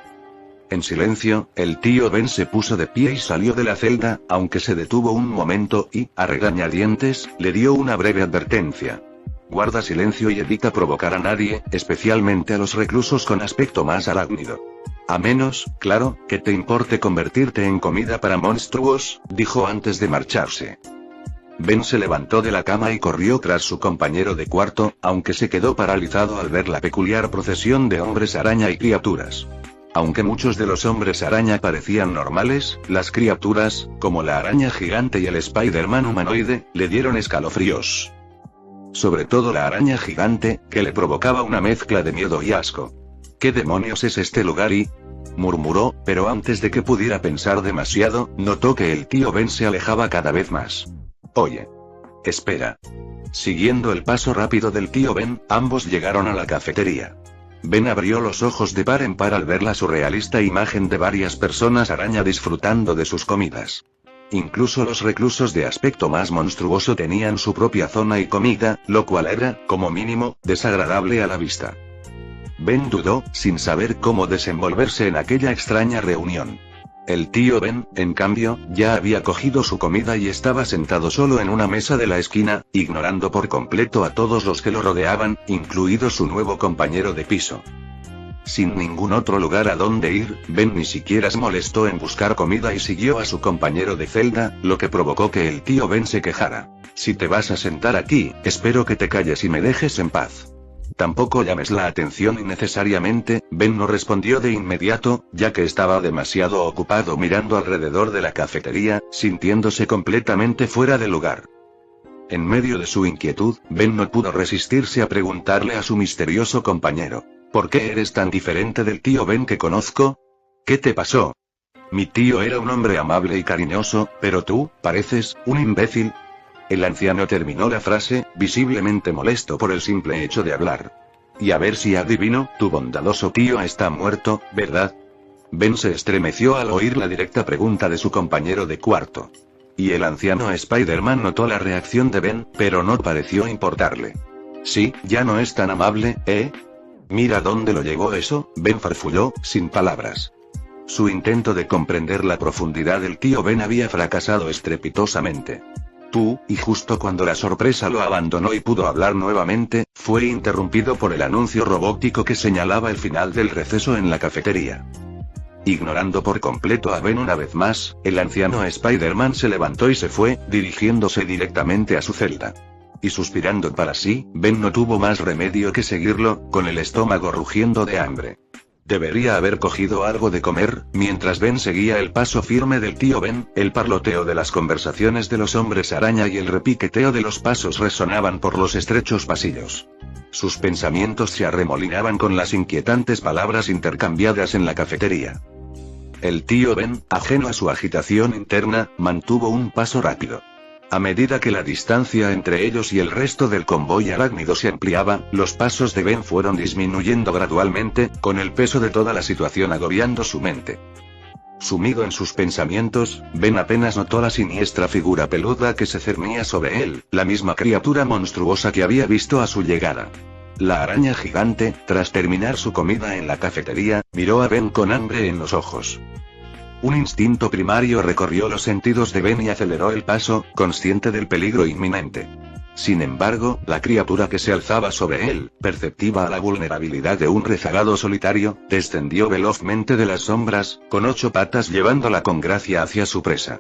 En silencio, el tío Ben se puso de pie y salió de la celda, aunque se detuvo un momento y, a regañadientes, le dio una breve advertencia. Guarda silencio y evita provocar a nadie, especialmente a los reclusos con aspecto más arácnido. A menos, claro, que te importe convertirte en comida para monstruos, dijo antes de marcharse. Ben se levantó de la cama y corrió tras su compañero de cuarto, aunque se quedó paralizado al ver la peculiar procesión de hombres araña y criaturas. Aunque muchos de los hombres araña parecían normales, las criaturas, como la araña gigante y el Spider-Man humanoide, le dieron escalofríos. Sobre todo la araña gigante, que le provocaba una mezcla de miedo y asco. ¿Qué demonios es este lugar? Murmuró, pero antes de que pudiera pensar demasiado, notó que el tío Ben se alejaba cada vez más. Oye. espera. Siguiendo el paso rápido del tío Ben, ambos llegaron a la cafetería. Ben abrió los ojos de par en par al ver la surrealista imagen de varias personas araña disfrutando de sus comidas. Incluso los reclusos de aspecto más monstruoso tenían su propia zona y comida, lo cual era, como mínimo, desagradable a la vista. Ben dudó, sin saber cómo desenvolverse en aquella extraña reunión. El tío Ben, en cambio, ya había cogido su comida y estaba sentado solo en una mesa de la esquina, ignorando por completo a todos los que lo rodeaban, incluido su nuevo compañero de piso. Sin ningún otro lugar a donde ir, Ben ni siquiera se molestó en buscar comida y siguió a su compañero de celda, lo que provocó que el tío Ben se quejara. Si te vas a sentar aquí, espero que te calles y me dejes en paz. Tampoco llames la atención innecesariamente, Ben no respondió de inmediato, ya que estaba demasiado ocupado mirando alrededor de la cafetería, sintiéndose completamente fuera de lugar. En medio de su inquietud, Ben no pudo resistirse a preguntarle a su misterioso compañero: ¿por qué eres tan diferente del tío Ben que conozco? ¿Qué te pasó? Mi tío era un hombre amable y cariñoso, pero tú, pareces un imbécil. El anciano terminó la frase, visiblemente molesto por el simple hecho de hablar. Y a ver si adivino, tu bondadoso tío está muerto, ¿verdad? Ben se estremeció al oír la directa pregunta de su compañero de cuarto. Y el anciano Spider-Man notó la reacción de Ben, pero no pareció importarle. Sí, ya no es tan amable, ¿eh? Mira dónde lo llevó eso, Ben farfulló, sin palabras. Su intento de comprender la profundidad del tío Ben había fracasado estrepitosamente. Y justo cuando la sorpresa lo abandonó y pudo hablar nuevamente, fue interrumpido por el anuncio robótico que señalaba el final del receso en la cafetería. Ignorando por completo a Ben una vez más, el anciano Spider-Man se levantó y se fue, dirigiéndose directamente a su celda. Y suspirando para sí, Ben no tuvo más remedio que seguirlo, con el estómago rugiendo de hambre. Debería haber cogido algo de comer, mientras Ben seguía el paso firme del tío Ben, el parloteo de las conversaciones de los hombres araña y el repiqueteo de los pasos resonaban por los estrechos pasillos. Sus pensamientos se arremolinaban con las inquietantes palabras intercambiadas en la cafetería. El tío Ben, ajeno a su agitación interna, mantuvo un paso rápido. A medida que la distancia entre ellos y el resto del convoy arácnido se ampliaba, los pasos de Ben fueron disminuyendo gradualmente, con el peso de toda la situación agobiando su mente. Sumido en sus pensamientos, Ben apenas notó la siniestra figura peluda que se cernía sobre él, la misma criatura monstruosa que había visto a su llegada. La araña gigante, tras terminar su comida en la cafetería, miró a Ben con hambre en los ojos. Un instinto primario recorrió los sentidos de Ben y aceleró el paso, consciente del peligro inminente. Sin embargo, la criatura que se alzaba sobre él, perceptiva a la vulnerabilidad de un rezagado solitario, descendió velozmente de las sombras, con 8 patas llevándola con gracia hacia su presa.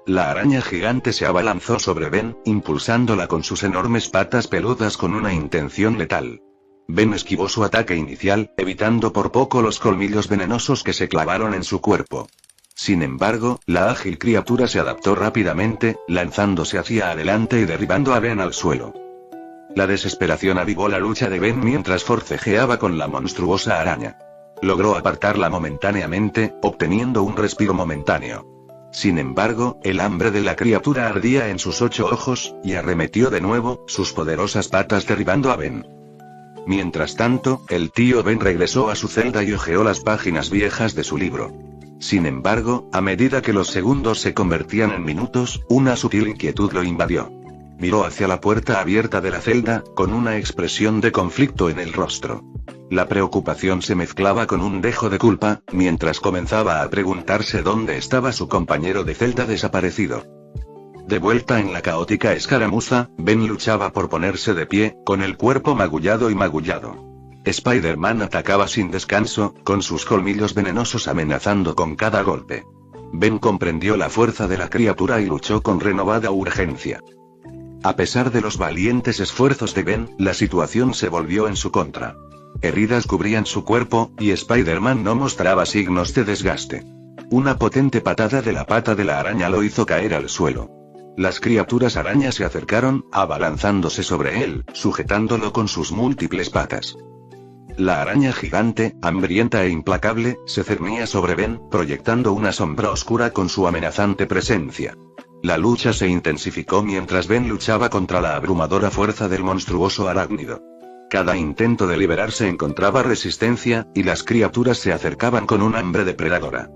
La araña gigante se abalanzó sobre Ben, impulsándola con sus enormes patas peludas con una intención letal. Ben esquivó su ataque inicial, evitando por poco los colmillos venenosos que se clavaron en su cuerpo. Sin embargo, la ágil criatura se adaptó rápidamente, lanzándose hacia adelante y derribando a Ben al suelo. La desesperación avivó la lucha de Ben mientras forcejeaba con la monstruosa araña. Logró apartarla momentáneamente, obteniendo un respiro momentáneo. Sin embargo, el hambre de la criatura ardía en sus 8 ojos, y arremetió de nuevo, sus poderosas patas derribando a Ben. Mientras tanto, el tío Ben regresó a su celda y hojeó las páginas viejas de su libro. Sin embargo, a medida que los segundos se convertían en minutos, una sutil inquietud lo invadió. Miró hacia la puerta abierta de la celda, con una expresión de conflicto en el rostro. La preocupación se mezclaba con un dejo de culpa, mientras comenzaba a preguntarse dónde estaba su compañero de celda desaparecido. De vuelta en la caótica escaramuza, Ben luchaba por ponerse de pie, con el cuerpo magullado y magullado. Spider-Man atacaba sin descanso, con sus colmillos venenosos amenazando con cada golpe. Ben comprendió la fuerza de la criatura y luchó con renovada urgencia. A pesar de los valientes esfuerzos de Ben, la situación se volvió en su contra. Heridas cubrían su cuerpo, y Spider-Man no mostraba signos de desgaste. Una potente patada de la pata de la araña lo hizo caer al suelo. Las criaturas arañas se acercaron, abalanzándose sobre él, sujetándolo con sus múltiples patas. La araña gigante, hambrienta e implacable, se cernía sobre Ben, proyectando una sombra oscura con su amenazante presencia. La lucha se intensificó mientras Ben luchaba contra la abrumadora fuerza del monstruoso arácnido. Cada intento de liberarse encontraba resistencia, y las criaturas se acercaban con un hambre depredadora.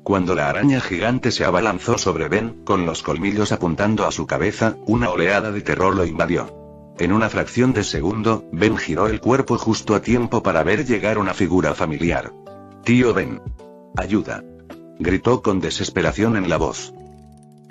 Cuando la araña gigante se abalanzó sobre Ben, con los colmillos apuntando a su cabeza, una oleada de terror lo invadió. En una fracción de segundo, Ben giró el cuerpo justo a tiempo para ver llegar una figura familiar. «Tío Ben. Ayuda», gritó con desesperación en la voz.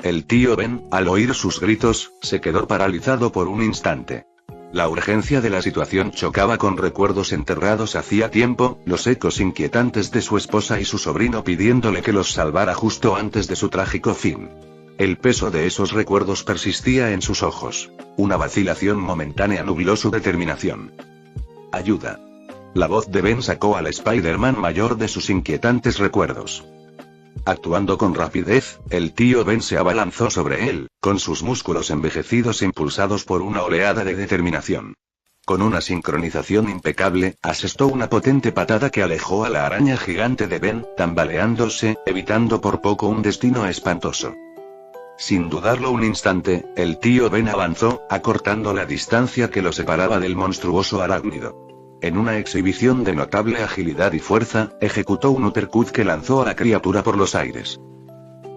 El tío Ben, al oír sus gritos, se quedó paralizado por un instante. La urgencia de la situación chocaba con recuerdos enterrados hacía tiempo, los ecos inquietantes de su esposa y su sobrino pidiéndole que los salvara justo antes de su trágico fin. El peso de esos recuerdos persistía en sus ojos. Una vacilación momentánea nubló su determinación. «Ayuda». La voz de Ben sacó al Spider-Man mayor de sus inquietantes recuerdos. Actuando con rapidez, el tío Ben se abalanzó sobre él, con sus músculos envejecidos impulsados por una oleada de determinación. Con una sincronización impecable, asestó una potente patada que alejó a la araña gigante de Ben, tambaleándose, evitando por poco un destino espantoso. Sin dudarlo un instante, el tío Ben avanzó, acortando la distancia que lo separaba del monstruoso arácnido. En una exhibición de notable agilidad y fuerza, ejecutó un uppercut que lanzó a la criatura por los aires.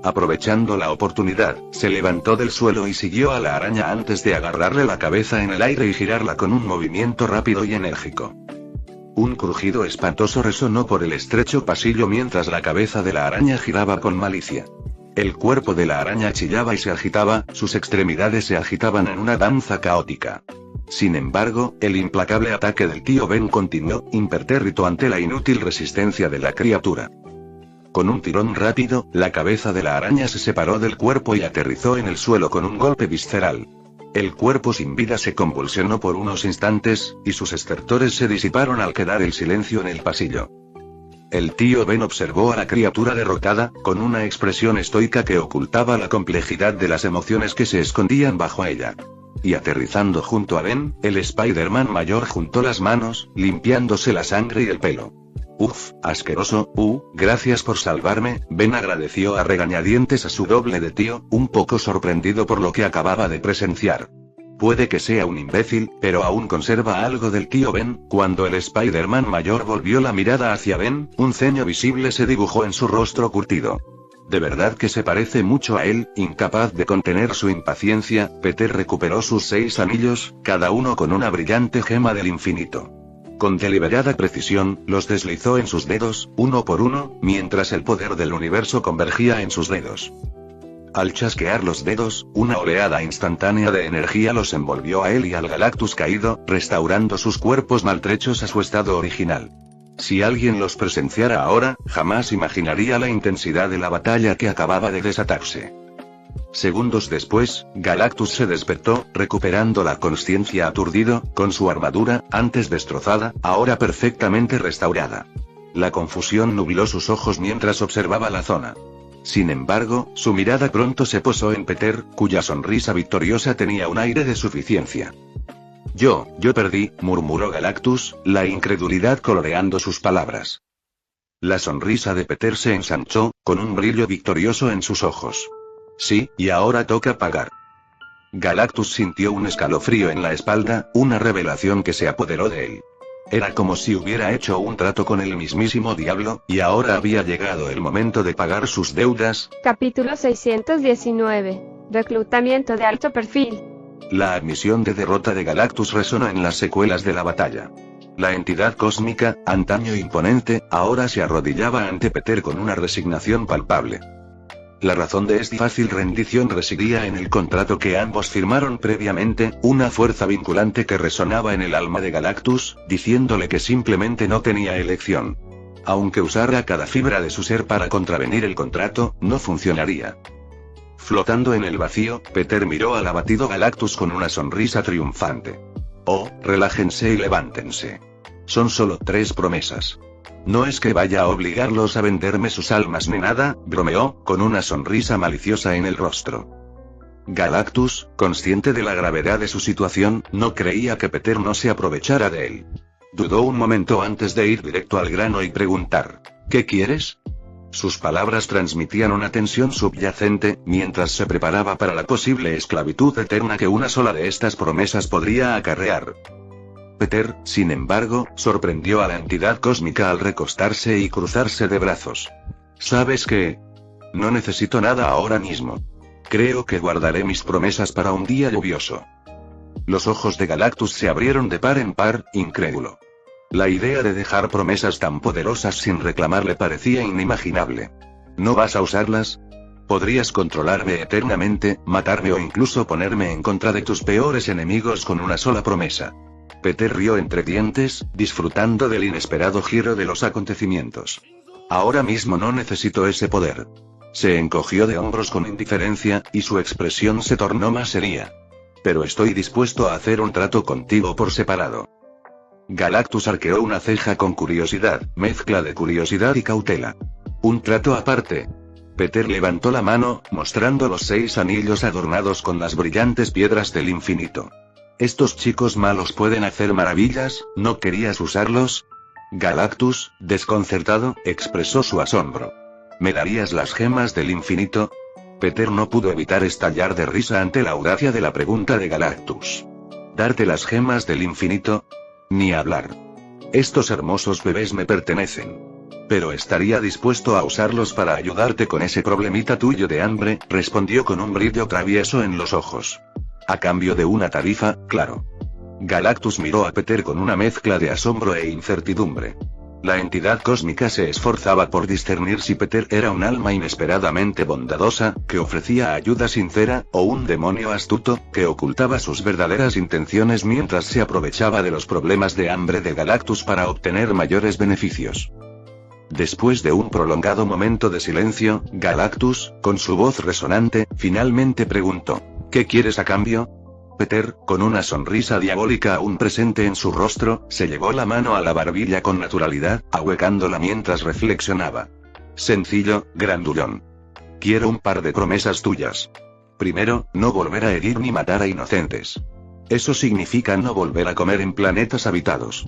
Aprovechando la oportunidad, se levantó del suelo y siguió a la araña antes de agarrarle la cabeza en el aire y girarla con un movimiento rápido y enérgico. Un crujido espantoso resonó por el estrecho pasillo mientras la cabeza de la araña giraba con malicia. El cuerpo de la araña chillaba y se agitaba, sus extremidades se agitaban en una danza caótica. Sin embargo, el implacable ataque del tío Ben continuó, impertérrito ante la inútil resistencia de la criatura. Con un tirón rápido, la cabeza de la araña se separó del cuerpo y aterrizó en el suelo con un golpe visceral. El cuerpo sin vida se convulsionó por unos instantes, y sus estertores se disiparon al quedar el silencio en el pasillo. El tío Ben observó a la criatura derrotada, con una expresión estoica que ocultaba la complejidad de las emociones que se escondían bajo ella. Y aterrizando junto a Ben, el Spider-Man mayor juntó las manos, limpiándose la sangre y el pelo. «Uf, asqueroso, gracias por salvarme», Ben agradeció a regañadientes a su doble de tío, un poco sorprendido por lo que acababa de presenciar. Puede que sea un imbécil, pero aún conserva algo del tío Ben. Cuando el Spider-Man mayor volvió la mirada hacia Ben, un ceño visible se dibujó en su rostro curtido. De verdad que se parece mucho a él. Incapaz de contener su impaciencia, Peter recuperó sus 6 anillos, cada uno con una brillante gema del infinito. Con deliberada precisión, los deslizó en sus dedos, uno por uno, mientras el poder del universo convergía en sus dedos. Al chasquear los dedos, una oleada instantánea de energía los envolvió a él y al Galactus caído, restaurando sus cuerpos maltrechos a su estado original. Si alguien los presenciara ahora, jamás imaginaría la intensidad de la batalla que acababa de desatarse. Segundos después, Galactus se despertó, recuperando la consciencia aturdido, con su armadura, antes destrozada, ahora perfectamente restaurada. La confusión nubló sus ojos mientras observaba la zona. Sin embargo, su mirada pronto se posó en Peter, cuya sonrisa victoriosa tenía un aire de suficiencia. Yo perdí», murmuró Galactus, la incredulidad coloreando sus palabras. La sonrisa de Peter se ensanchó, con un brillo victorioso en sus ojos. «Sí, y ahora toca pagar». Galactus sintió un escalofrío en la espalda, una revelación que se apoderó de él. Era como si hubiera hecho un trato con el mismísimo diablo, y ahora había llegado el momento de pagar sus deudas. Capítulo 619. Reclutamiento de alto perfil. La admisión de derrota de Galactus resonó en las secuelas de la batalla. La entidad cósmica, antaño imponente, ahora se arrodillaba ante Peter con una resignación palpable. La razón de esta fácil rendición residía en el contrato que ambos firmaron previamente, una fuerza vinculante que resonaba en el alma de Galactus, diciéndole que simplemente no tenía elección. Aunque usara cada fibra de su ser para contravenir el contrato, no funcionaría. Flotando en el vacío, Peter miró al abatido Galactus con una sonrisa triunfante. «Oh, relájense y levántense. Son solo 3 promesas. No es que vaya a obligarlos a venderme sus almas ni nada», bromeó, con una sonrisa maliciosa en el rostro. Galactus, consciente de la gravedad de su situación, no creía que Peter no se aprovechara de él. Dudó un momento antes de ir directo al grano y preguntar: «¿Qué quieres?». Sus palabras transmitían una tensión subyacente, mientras se preparaba para la posible esclavitud eterna que una sola de estas promesas podría acarrear. Peter, sin embargo, sorprendió a la entidad cósmica al recostarse y cruzarse de brazos. ¿Sabes qué? No necesito nada ahora mismo. Creo que guardaré mis promesas para un día lluvioso. Los ojos de Galactus se abrieron de par en par, incrédulo. La idea de dejar promesas tan poderosas sin reclamar le parecía inimaginable. ¿No vas a usarlas? Podrías controlarme eternamente, matarme o incluso ponerme en contra de tus peores enemigos con una sola promesa. Peter rió entre dientes, disfrutando del inesperado giro de los acontecimientos. Ahora mismo no necesito ese poder. Se encogió de hombros con indiferencia, y su expresión se tornó más seria. Pero estoy dispuesto a hacer un trato contigo por separado. Galactus arqueó una ceja con curiosidad, mezcla de curiosidad y cautela. ¿Un trato aparte? Peter levantó la mano, mostrando los 6 anillos adornados con las brillantes piedras del infinito. Estos chicos malos pueden hacer maravillas, ¿no querías usarlos? Galactus, desconcertado, expresó su asombro. ¿Me darías las gemas del infinito? Peter no pudo evitar estallar de risa ante la audacia de la pregunta de Galactus. ¿Darte las gemas del infinito? Ni hablar. Estos hermosos bebés me pertenecen. Pero estaría dispuesto a usarlos para ayudarte con ese problemita tuyo de hambre, respondió con un brillo travieso en los ojos. A cambio de una tarifa, claro. Galactus miró a Peter con una mezcla de asombro e incertidumbre. La entidad cósmica se esforzaba por discernir si Peter era un alma inesperadamente bondadosa, que ofrecía ayuda sincera, o un demonio astuto, que ocultaba sus verdaderas intenciones mientras se aprovechaba de los problemas de hambre de Galactus para obtener mayores beneficios. Después de un prolongado momento de silencio, Galactus, con su voz resonante, finalmente preguntó: ¿qué quieres a cambio? Peter, con una sonrisa diabólica aún presente en su rostro, se llevó la mano a la barbilla con naturalidad, ahuecándola mientras reflexionaba. Sencillo, grandullón. Quiero un par de promesas tuyas. Primero, no volver a herir ni matar a inocentes. Eso significa no volver a comer en planetas habitados.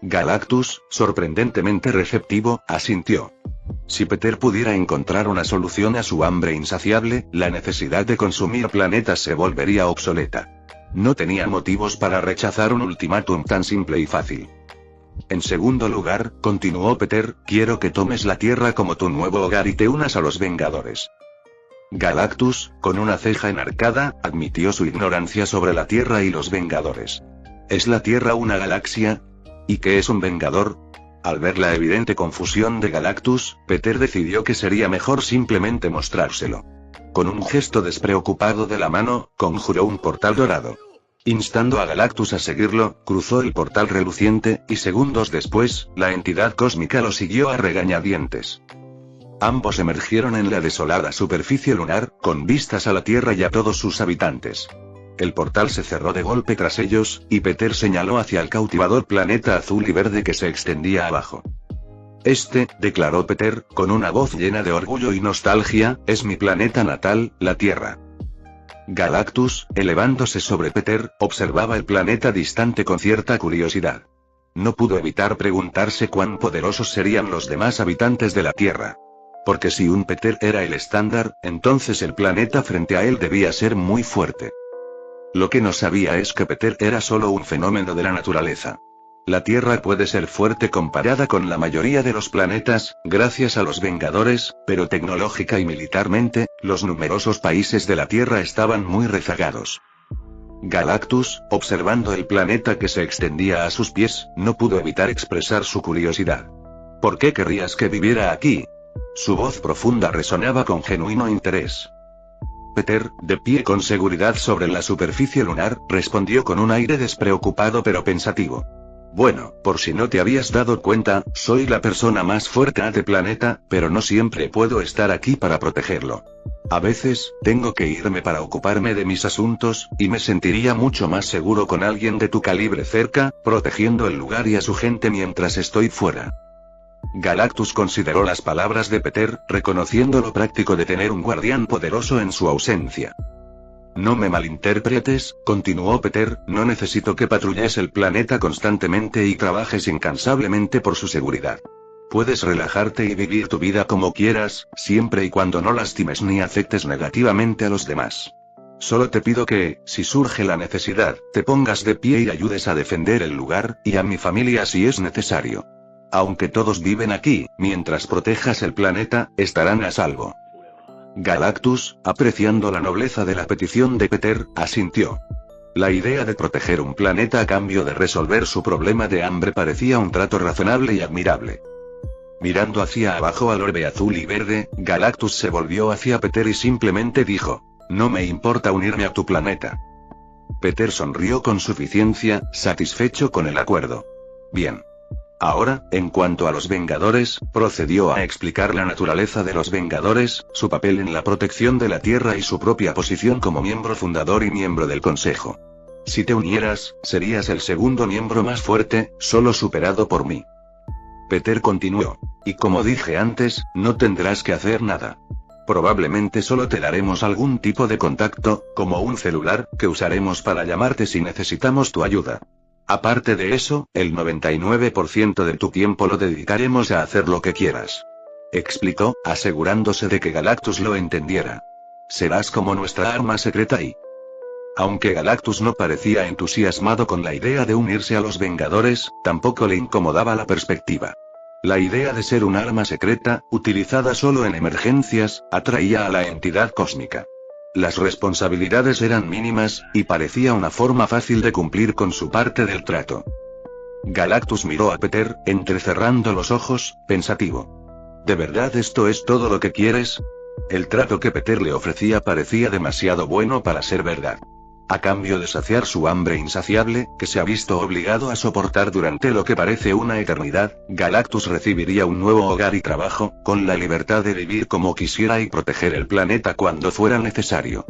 Galactus, sorprendentemente receptivo, asintió. Si Peter pudiera encontrar una solución a su hambre insaciable, la necesidad de consumir planetas se volvería obsoleta. No tenía motivos para rechazar un ultimátum tan simple y fácil. En segundo lugar, continuó Peter, quiero que tomes la Tierra como tu nuevo hogar y te unas a los Vengadores. Galactus, con una ceja enarcada, admitió su ignorancia sobre la Tierra y los Vengadores. ¿Es la Tierra una galaxia? ¿Y qué es un Vengador? Al ver la evidente confusión de Galactus, Peter decidió que sería mejor simplemente mostrárselo. Con un gesto despreocupado de la mano, conjuró un portal dorado. Instando a Galactus a seguirlo, cruzó el portal reluciente, y segundos después, la entidad cósmica lo siguió a regañadientes. Ambos emergieron en la desolada superficie lunar, con vistas a la Tierra y a todos sus habitantes. El portal se cerró de golpe tras ellos, y Peter señaló hacia el cautivador planeta azul y verde que se extendía abajo. Este, declaró Peter, con una voz llena de orgullo y nostalgia, es mi planeta natal, la Tierra. Galactus, elevándose sobre Peter, observaba el planeta distante con cierta curiosidad. No pudo evitar preguntarse cuán poderosos serían los demás habitantes de la Tierra. Porque si un Peter era el estándar, entonces el planeta frente a él debía ser muy fuerte. Lo que no sabía es que Peter era solo un fenómeno de la naturaleza. La Tierra puede ser fuerte comparada con la mayoría de los planetas, gracias a los Vengadores, pero tecnológica y militarmente, los numerosos países de la Tierra estaban muy rezagados. Galactus, observando el planeta que se extendía a sus pies, no pudo evitar expresar su curiosidad. ¿Por qué querrías que viviera aquí? Su voz profunda resonaba con genuino interés. Peter, de pie con seguridad sobre la superficie lunar, respondió con un aire despreocupado pero pensativo. Bueno, por si no te habías dado cuenta, soy la persona más fuerte de planeta, pero no siempre puedo estar aquí para protegerlo. A veces, tengo que irme para ocuparme de mis asuntos, y me sentiría mucho más seguro con alguien de tu calibre cerca, protegiendo el lugar y a su gente mientras estoy fuera. Galactus consideró las palabras de Peter, reconociendo lo práctico de tener un guardián poderoso en su ausencia. No me malinterpretes, continuó Peter, no necesito que patrulles el planeta constantemente y trabajes incansablemente por su seguridad. Puedes relajarte y vivir tu vida como quieras, siempre y cuando no lastimes ni afectes negativamente a los demás. Solo te pido que, si surge la necesidad, te pongas de pie y ayudes a defender el lugar, y a mi familia si es necesario. Aunque todos viven aquí, mientras protejas el planeta, estarán a salvo. Galactus, apreciando la nobleza de la petición de Peter, asintió. La idea de proteger un planeta a cambio de resolver su problema de hambre parecía un trato razonable y admirable. Mirando hacia abajo al orbe azul y verde, Galactus se volvió hacia Peter y simplemente dijo: no me importa unirme a tu planeta. Peter sonrió con suficiencia, satisfecho con el acuerdo. Bien. Ahora, en cuanto a los Vengadores, procedió a explicar la naturaleza de los Vengadores, su papel en la protección de la Tierra y su propia posición como miembro fundador y miembro del Consejo. Si te unieras, serías el segundo miembro más fuerte, solo superado por mí. Peter continuó. Y como dije antes, no tendrás que hacer nada. Probablemente solo te daremos algún tipo de contacto, como un celular, que usaremos para llamarte si necesitamos tu ayuda. Aparte de eso, el 99% de tu tiempo lo dedicaremos a hacer lo que quieras. Explicó, asegurándose de que Galactus lo entendiera. Serás como nuestra arma secreta y... Aunque Galactus no parecía entusiasmado con la idea de unirse a los Vengadores, tampoco le incomodaba la perspectiva. La idea de ser un arma secreta, utilizada solo en emergencias, atraía a la entidad cósmica. Las responsabilidades eran mínimas, y parecía una forma fácil de cumplir con su parte del trato. Galactus miró a Peter, entrecerrando los ojos, pensativo. ¿De verdad esto es todo lo que quieres? El trato que Peter le ofrecía parecía demasiado bueno para ser verdad. A cambio de saciar su hambre insaciable, que se ha visto obligado a soportar durante lo que parece una eternidad, Galactus recibiría un nuevo hogar y trabajo, con la libertad de vivir como quisiera y proteger el planeta cuando fuera necesario.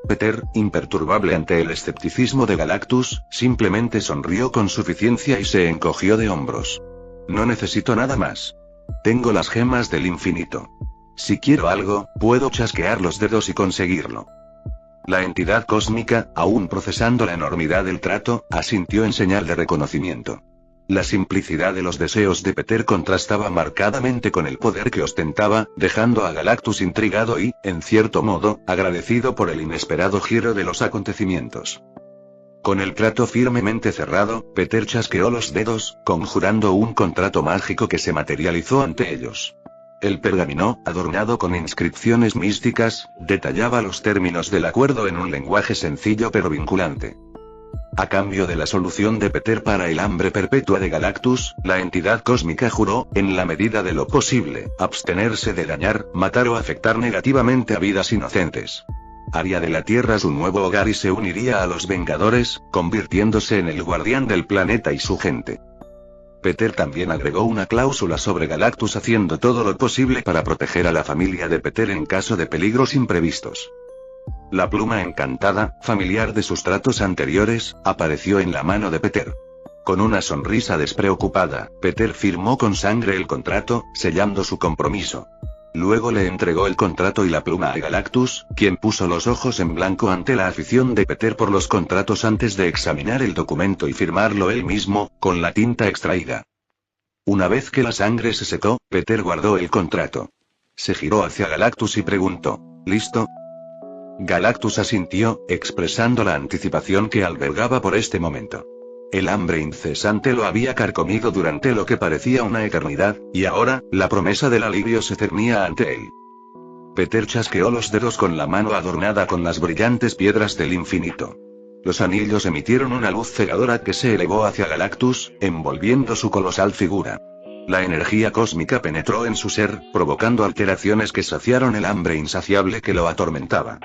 Peter, imperturbable ante el escepticismo de Galactus, simplemente sonrió con suficiencia y se encogió de hombros. No necesito nada más. Tengo las gemas del infinito. Si quiero algo, puedo chasquear los dedos y conseguirlo. La entidad cósmica, aún procesando la enormidad del trato, asintió en señal de reconocimiento. La simplicidad de los deseos de Peter contrastaba marcadamente con el poder que ostentaba, dejando a Galactus intrigado y, en cierto modo, agradecido por el inesperado giro de los acontecimientos. Con el trato firmemente cerrado, Peter chasqueó los dedos, conjurando un contrato mágico que se materializó ante ellos. El pergamino, adornado con inscripciones místicas, detallaba los términos del acuerdo en un lenguaje sencillo pero vinculante. A cambio de la solución de Peter para el hambre perpetua de Galactus, la entidad cósmica juró, en la medida de lo posible, abstenerse de dañar, matar o afectar negativamente a vidas inocentes. Haría de la Tierra su nuevo hogar y se uniría a los Vengadores, convirtiéndose en el guardián del planeta y su gente. Peter también agregó una cláusula sobre Galactus haciendo todo lo posible para proteger a la familia de Peter en caso de peligros imprevistos. La pluma encantada, familiar de sus tratos anteriores, apareció en la mano de Peter. Con una sonrisa despreocupada, Peter firmó con sangre el contrato, sellando su compromiso. Luego le entregó el contrato y la pluma a Galactus, quien puso los ojos en blanco ante la afición de Peter por los contratos antes de examinar el documento y firmarlo él mismo, con la tinta extraída. Una vez que la sangre se secó, Peter guardó el contrato. Se giró hacia Galactus y preguntó: ¿listo? Galactus asintió, expresando la anticipación que albergaba por este momento. El hambre incesante lo había carcomido durante lo que parecía una eternidad, y ahora, la promesa del alivio se cernía ante él. Peter chasqueó los dedos con la mano adornada con las brillantes piedras del infinito. Los anillos emitieron una luz cegadora que se elevó hacia Galactus, envolviendo su colosal figura. La energía cósmica penetró en su ser, provocando alteraciones que saciaron el hambre insaciable que lo atormentaba.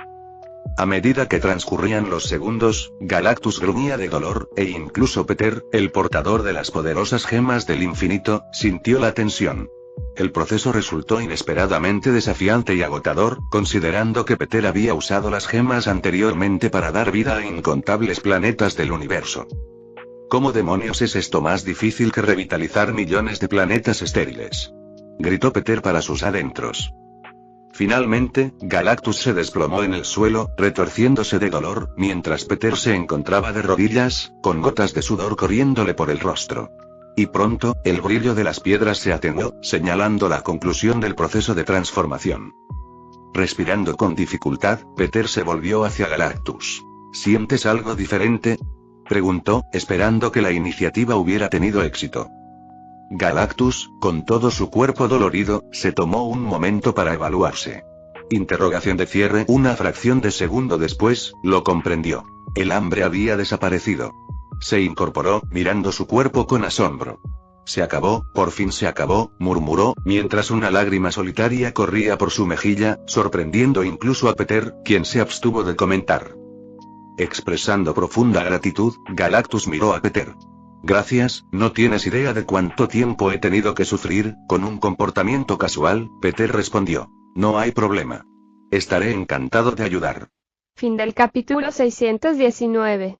A medida que transcurrían los segundos, Galactus gruñía de dolor, e incluso Peter, el portador de las poderosas gemas del infinito, sintió la tensión. El proceso resultó inesperadamente desafiante y agotador, considerando que Peter había usado las gemas anteriormente para dar vida a incontables planetas del universo. ¿Cómo demonios es esto más difícil que revitalizar millones de planetas estériles? Gritó Peter para sus adentros. Finalmente, Galactus se desplomó en el suelo, retorciéndose de dolor, mientras Peter se encontraba de rodillas, con gotas de sudor corriéndole por el rostro. Y pronto, el brillo de las piedras se atenuó, señalando la conclusión del proceso de transformación. Respirando con dificultad, Peter se volvió hacia Galactus. ¿Sientes algo diferente?, preguntó, esperando que la iniciativa hubiera tenido éxito. Galactus, con todo su cuerpo dolorido, se tomó un momento para evaluarse. Interrogación de cierre. Una fracción de segundo después, lo comprendió. El hambre había desaparecido. Se incorporó, mirando su cuerpo con asombro. Se acabó, por fin se acabó, murmuró, mientras una lágrima solitaria corría por su mejilla, sorprendiendo incluso a Peter, quien se abstuvo de comentar. Expresando profunda gratitud, Galactus miró a Peter. Gracias, no tienes idea de cuánto tiempo he tenido que sufrir, con un comportamiento casual, Peter respondió. No hay problema. Estaré encantado de ayudar. Fin del capítulo 619.